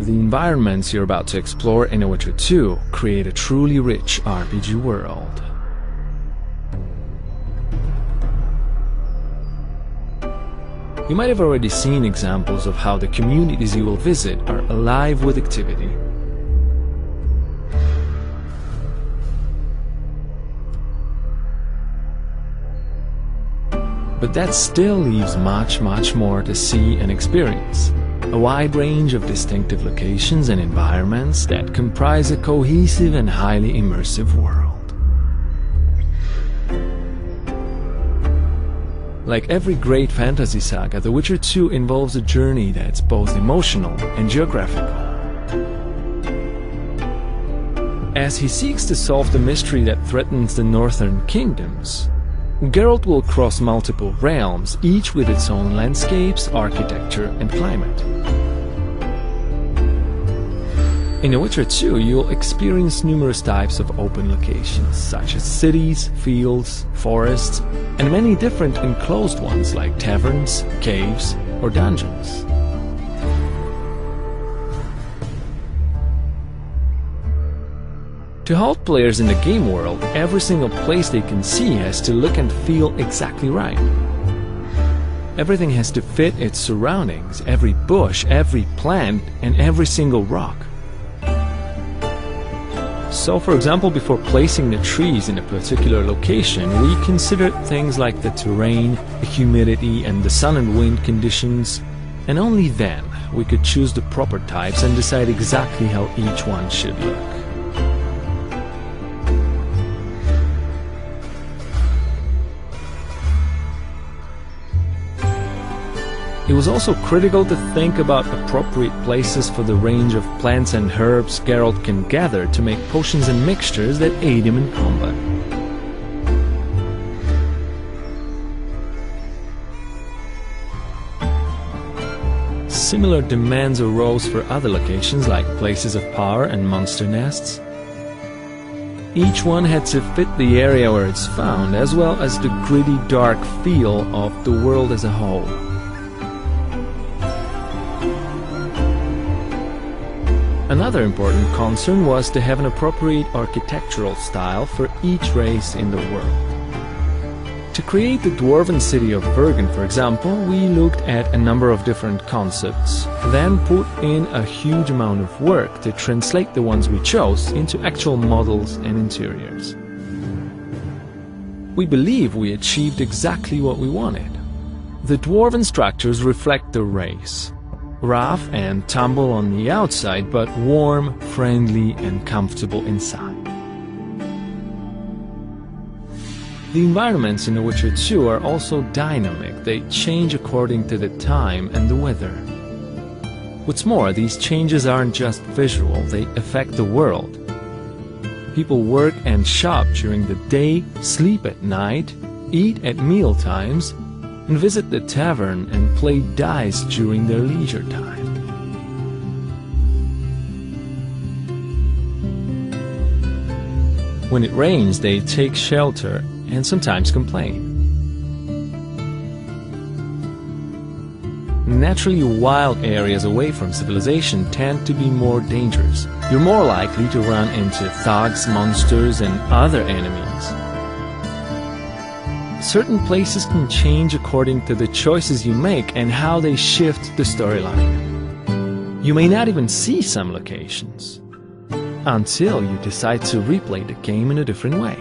The environments you're about to explore in The Witcher 2 create a truly rich RPG world. You might have already seen examples of how the communities you will visit are alive with activity. But that still leaves much more to see and experience. A wide range of distinctive locations and environments that comprise a cohesive and highly immersive world. Like every great fantasy saga, The Witcher 2 involves a journey that's both emotional and geographical. As he seeks to solve the mystery that threatens the northern kingdoms, Geralt will cross multiple realms, each with its own landscapes, architecture, and climate. In The Witcher 2, you'll experience numerous types of open locations, such as cities, fields, forests, and many different enclosed ones like taverns, caves, or dungeons. To hold players in the game world, every single place they can see has to look and feel exactly right. Everything has to fit its surroundings, every bush, every plant, and every single rock. So, for example, before placing the trees in a particular location, we considered things like the terrain, the humidity, and the sun and wind conditions, and only then we could choose the proper types and decide exactly how each one should look. It was also critical to think about appropriate places for the range of plants and herbs Geralt can gather to make potions and mixtures that aid him in combat. Similar demands arose for other locations like places of power and monster nests. Each one had to fit the area where it's found, as well as the gritty, dark feel of the world as a whole. Another important concern was to have an appropriate architectural style for each race in the world. To create the dwarven city of Bergen, for example, we looked at a number of different concepts, then put in a huge amount of work to translate the ones we chose into actual models and interiors. We believe we achieved exactly what we wanted. The dwarven structures reflect the race. Rough and tumble on the outside, but warm, friendly, and comfortable inside. The environments in The Witcher 2 are also dynamic. They change according to the time and the weather. What's more, these changes aren't just visual, they affect the world. People work and shop during the day, sleep at night, eat at meal times, and visit the tavern and play dice during their leisure time. When it rains, they take shelter and sometimes complain. Naturally, wild areas away from civilization tend to be more dangerous. You're more likely to run into thugs, monsters, and other enemies. Certain places can change according to the choices you make and how they shift the storyline. You may not even see some locations until you decide to replay the game in a different way.